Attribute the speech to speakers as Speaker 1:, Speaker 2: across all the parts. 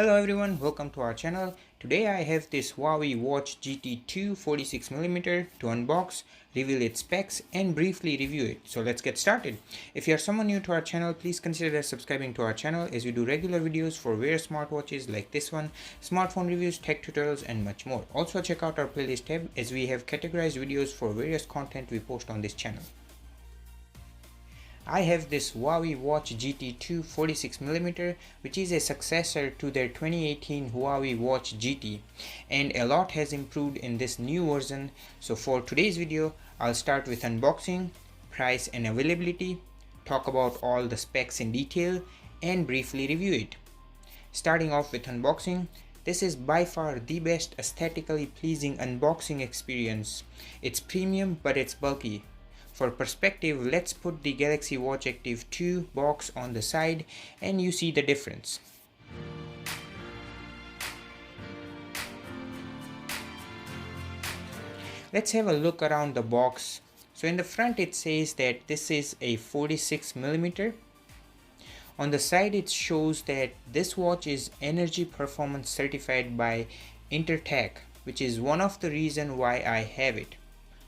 Speaker 1: Hello everyone, welcome to our channel. Today I have this Huawei Watch GT2 46mm to unbox, reveal its specs and briefly review it. So let's get started. If you are someone new to our channel, please consider subscribing to our channel as we do regular videos for various smartwatches like this one, smartphone reviews, tech tutorials and much more. Also check out our playlist tab as we have categorized videos for various content we post on this channel. I have this Huawei Watch GT2 46mm, which is a successor to their 2018 Huawei Watch GT, and a lot has improved in this new version. So for today's video, I'll start with unboxing, price and availability, talk about all the specs in detail and briefly review it. Starting off with unboxing, this is by far the best aesthetically pleasing unboxing experience. It's premium but it's bulky. For perspective, let's put the Galaxy Watch Active 2 box on the side and you see the difference. Let's have a look around the box. So in the front it says that this is a 46mm. On the side it shows that this watch is energy performance certified by Intertech, which is one of the reasons why I have it.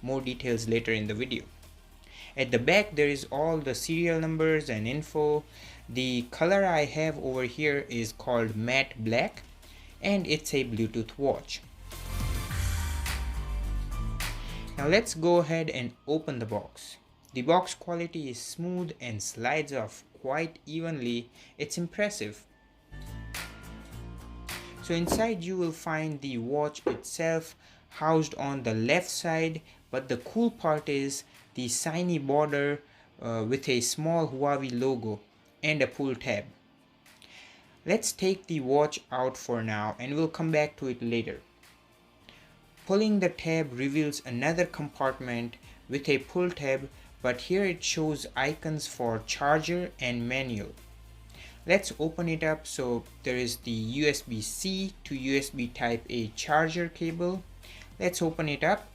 Speaker 1: More details later in the video. At the back there is all the serial numbers and info. The color I have over here is called matte black and it's a Bluetooth watch. Now let's go ahead and open the box. The box quality is smooth and slides off quite evenly. It's impressive. So inside you will find the watch itself housed on the left side, but the cool part is the shiny border with a small Huawei logo and a pull tab. Let's take the watch out for now and we'll come back to it later. Pulling the tab reveals another compartment with a pull tab, but here it shows icons for charger and manual. Let's open it up. So there is the USB-C to USB Type-A charger cable. Let's open it up.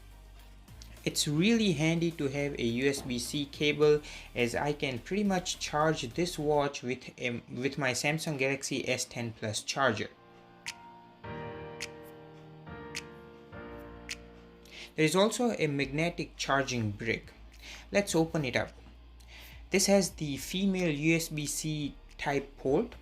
Speaker 1: It's really handy to have a USB-C cable as I can pretty much charge this watch with my Samsung Galaxy S10 Plus charger. There is also a magnetic charging brick. Let's open it up. This has the female USB-C type port.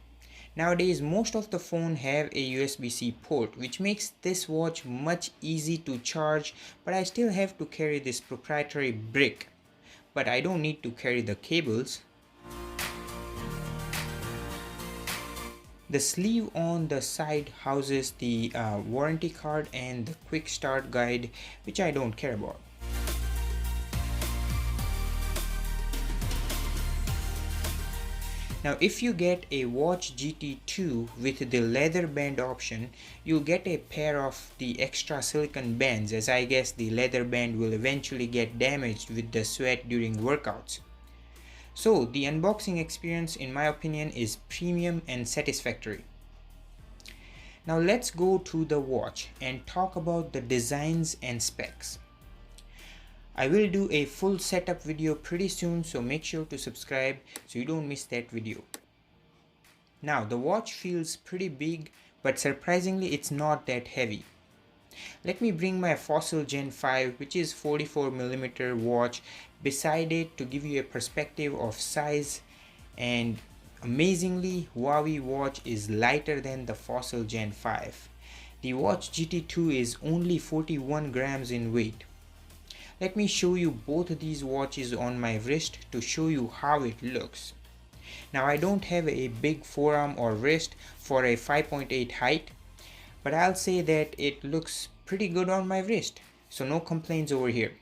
Speaker 1: Nowadays most of the phone have a USB-C port, which makes this watch much easy to charge, but I still have to carry this proprietary brick. But I don't need to carry the cables. The sleeve on the side houses the warranty card and the quick start guide, which I don't care about. Now if you get a Watch GT2 with the leather band option, you'll get a pair of the extra silicone bands, as I guess the leather band will eventually get damaged with the sweat during workouts. So the unboxing experience in my opinion is premium and satisfactory. Now let's go to the watch and talk about the designs and specs. I will do a full setup video pretty soon, so make sure to subscribe so you don't miss that video. Now the watch feels pretty big, but surprisingly it's not that heavy. Let me bring my Fossil Gen 5, which is 44mm watch, beside it to give you a perspective of size, and amazingly Huawei watch is lighter than the Fossil Gen 5. The Watch GT2 is only 41 grams in weight. Let me show you both of these watches on my wrist to show you how it looks. Now I don't have a big forearm or wrist for a 5.8 height, but I'll say that it looks pretty good on my wrist, so no complaints over here.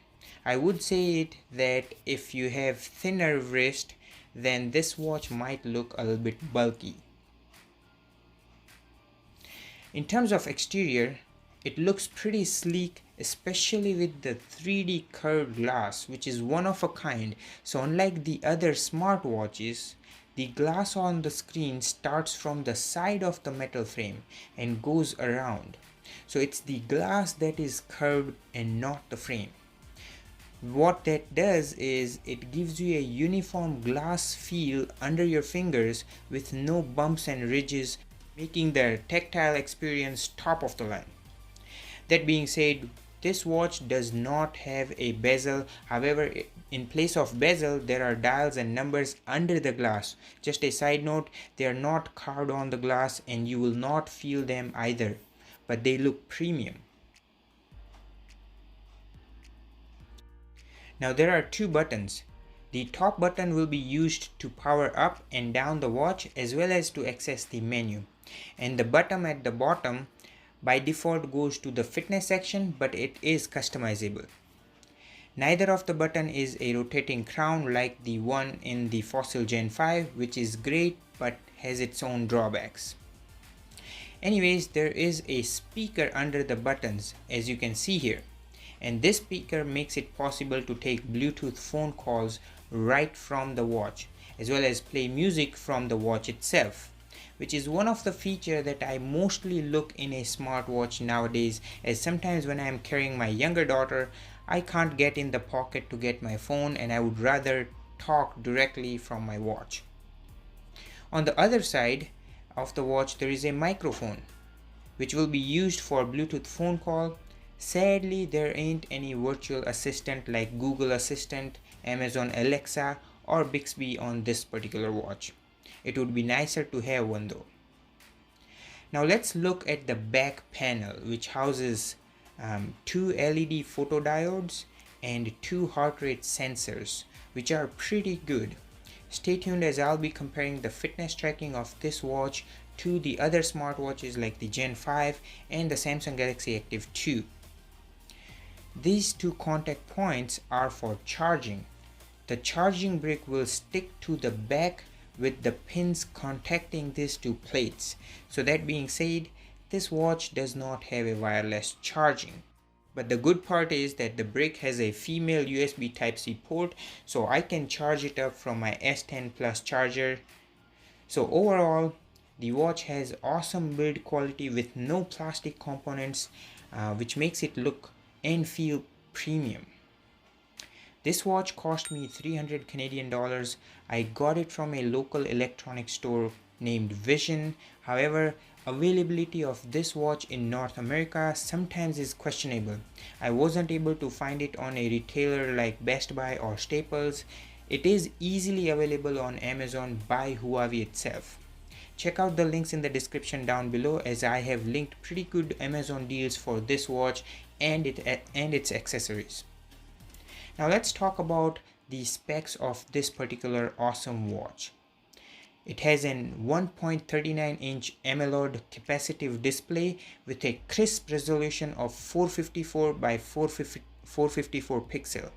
Speaker 1: I would say it that if you have thinner wrist, then this watch might look a little bit bulky. In terms of exterior, it looks pretty sleek, especially with the 3D curved glass, which is one of a kind. So unlike the other smartwatches, the glass on the screen starts from the side of the metal frame and goes around. So it's the glass that is curved and not the frame. What that does is it gives you a uniform glass feel under your fingers with no bumps and ridges making the tactile experience top of the line. That being said, this watch does not have a bezel. However, in place of bezel, there are dials and numbers under the glass. Just a side note, they are not carved on the glass and you will not feel them either, but they look premium. Now there are two buttons. The top button will be used to power up and down the watch as well as to access the menu. And the button at the bottom by default goes to the fitness section, but it is customizable. Neither of the button is a rotating crown like the one in the Fossil Gen 5, which is great but has its own drawbacks. Anyways, there is a speaker under the buttons as you can see here, and this speaker makes it possible to take Bluetooth phone calls right from the watch as well as play music from the watch itself, which is one of the features that I mostly look in a smartwatch nowadays, as sometimes when I am carrying my younger daughter, I can't get in the pocket to get my phone and I would rather talk directly from my watch. On the other side of the watch there is a microphone which will be used for Bluetooth phone call. Sadly, there ain't any virtual assistant like Google Assistant, Amazon Alexa or Bixby on this particular watch. It would be nicer to have one though. Now let's look at the back panel, which houses two LED photodiodes and two heart rate sensors, which are pretty good. Stay tuned as I'll be comparing the fitness tracking of this watch to the other smartwatches like the Gen 5 and the Samsung Galaxy Active 2. These two contact points are for charging. The charging brick will stick to the back with the pins contacting these two plates. So that being said, this watch does not have a wireless charging. But the good part is that the brick has a female USB Type-C port, so I can charge it up from my S10 Plus charger. So overall, the watch has awesome build quality with no plastic components, which makes it look and feel premium. This watch cost me 300 Canadian dollars. I got it from a local electronics store named Vision. However, availability of this watch in North America sometimes is questionable. I wasn't able to find it on a retailer like Best Buy or Staples. It is easily available on Amazon by Huawei itself. Check out the links in the description down below, as I have linked pretty good Amazon deals for this watch and its accessories. Now let's talk about the specs of this particular awesome watch. It has an 1.39-inch AMOLED capacitive display with a crisp resolution of 454 by 454 pixel,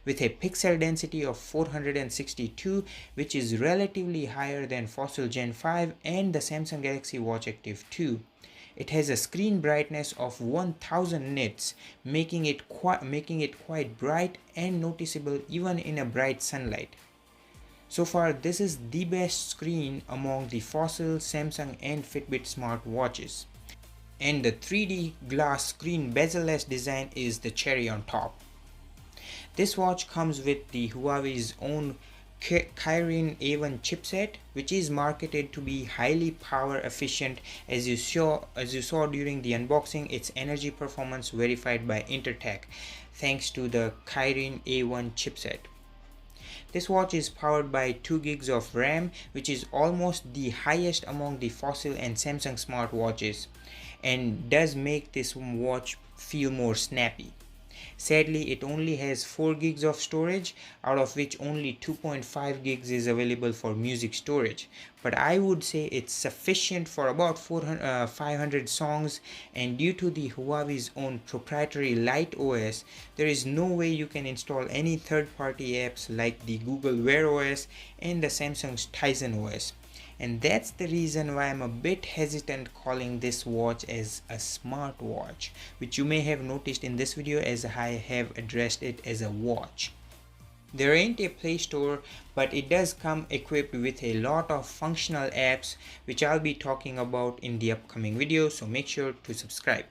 Speaker 1: with a pixel density of 462, which is relatively higher than Fossil Gen 5 and the Samsung Galaxy Watch Active 2. It has a screen brightness of 1000 nits, making it quite bright and noticeable even in a bright sunlight. So far, this is the best screen among the Fossil, Samsung and Fitbit smartwatches. And the 3D glass screen bezel-less design is the cherry on top. This watch comes with the Huawei's own Kirin A1 chipset, which is marketed to be highly power efficient. As you saw during the unboxing, its energy performance verified by Intertech thanks to the Kirin A1 chipset. This watch is powered by 2 gigs of RAM, which is almost the highest among the Fossil and Samsung smartwatches, and does make this watch feel more snappy. Sadly, it only has 4 gigs of storage, out of which only 2.5 gigs is available for music storage. But I would say it's sufficient for about 500 songs, and due to the Huawei's own proprietary Light OS, there is no way you can install any third-party apps like the Google Wear OS and the Samsung's Tizen OS. And that's the reason why I'm a bit hesitant calling this watch as a smartwatch, which you may have noticed in this video as I have addressed it as a watch. There ain't a Play Store, but it does come equipped with a lot of functional apps, which I'll be talking about in the upcoming video, so make sure to subscribe.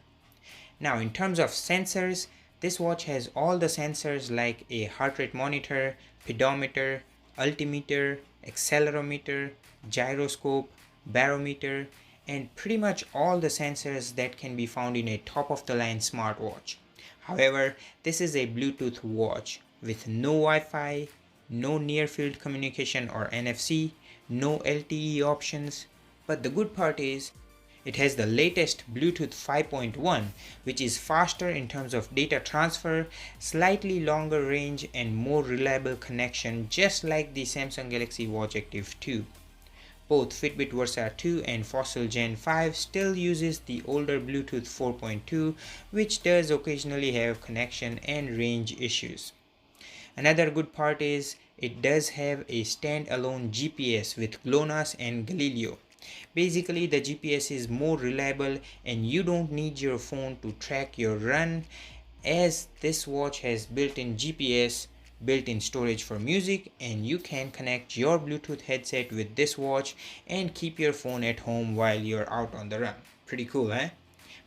Speaker 1: Now, in terms of sensors, this watch has all the sensors like a heart rate monitor, pedometer, altimeter, accelerometer, gyroscope, barometer, and pretty much all the sensors that can be found in a top-of-the-line smartwatch. However, this is a Bluetooth watch with no Wi-Fi, no near-field communication or NFC, no LTE options. But the good part is, it has the latest Bluetooth 5.1, which is faster in terms of data transfer, slightly longer range, and more reliable connection, just like the Samsung Galaxy Watch Active 2. Both Fitbit Versa 2 and Fossil Gen 5 still uses the older Bluetooth 4.2, which does occasionally have connection and range issues. Another good part is it does have a standalone GPS with GLONASS and Galileo. Basically, the GPS is more reliable and you don't need your phone to track your run, as this watch has built-in GPS, built-in storage for music, and you can connect your Bluetooth headset with this watch and keep your phone at home while you're out on the run. Pretty cool, eh?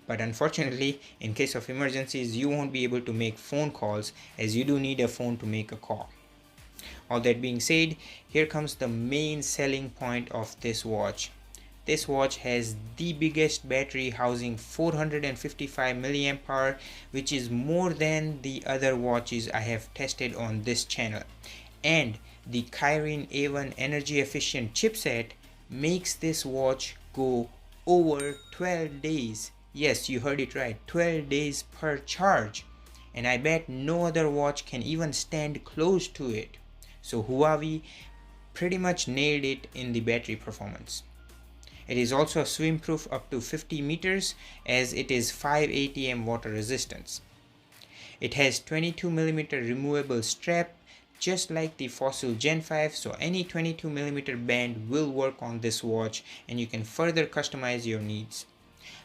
Speaker 1: But unfortunately, in case of emergencies, you won't be able to make phone calls, as you do need a phone to make a call. All that being said, here comes the main selling point of this watch. This watch has the biggest battery, housing 455 mAh, which is more than the other watches I have tested on this channel. And the Kirin A1 energy efficient chipset makes this watch go over 12 days. Yes, you heard it right, 12 days per charge. And I bet no other watch can even stand close to it. So Huawei pretty much nailed it in the battery performance. It is also swim proof up to 50 meters, as it is 5 ATM water resistance. It has 22mm removable strap, just like the Fossil Gen 5, so any 22mm band will work on this watch and you can further customize your needs.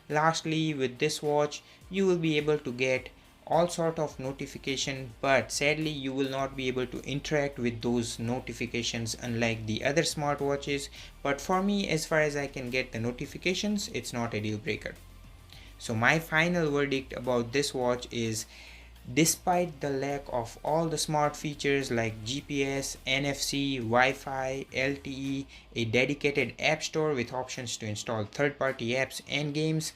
Speaker 1: Lastly, with this watch you will be able to get all sort of notification, but sadly you will not be able to interact with those notifications unlike the other smartwatches. But for me, as far as I can get the notifications, it's not a deal breaker. So my final verdict about this watch is, despite the lack of all the smart features like GPS, NFC, Wi-Fi, LTE, a dedicated app store with options to install third-party apps and games,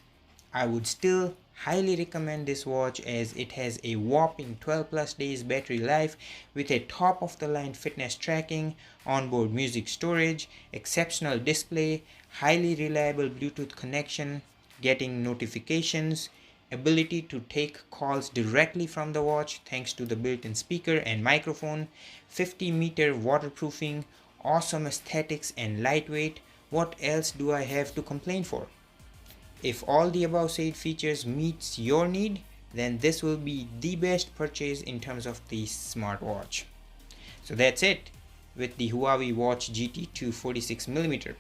Speaker 1: I would still highly recommend this watch, as it has a whopping 12 plus days battery life with a top of the line fitness tracking, onboard music storage, exceptional display, highly reliable Bluetooth connection, getting notifications, ability to take calls directly from the watch thanks to the built-in speaker and microphone, 50-meter waterproofing, awesome aesthetics and lightweight. What else do I have to complain for? If all the above said features meets your need, then this will be the best purchase in terms of the smartwatch. So that's it with the Huawei Watch GT2 46mm.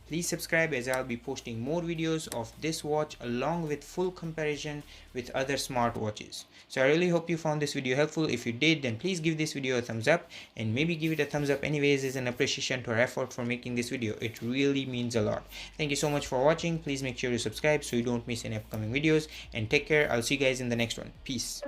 Speaker 1: Please subscribe, as I'll be posting more videos of this watch along with full comparison with other smartwatches. So I really hope you found this video helpful. If you did, then please give this video a thumbs up, and maybe give it a thumbs up anyways as an appreciation to our effort for making this video. It really means a lot. Thank you so much for watching. Please make sure to subscribe so you don't miss any upcoming videos, and take care. I'll see you guys in the next one. Peace.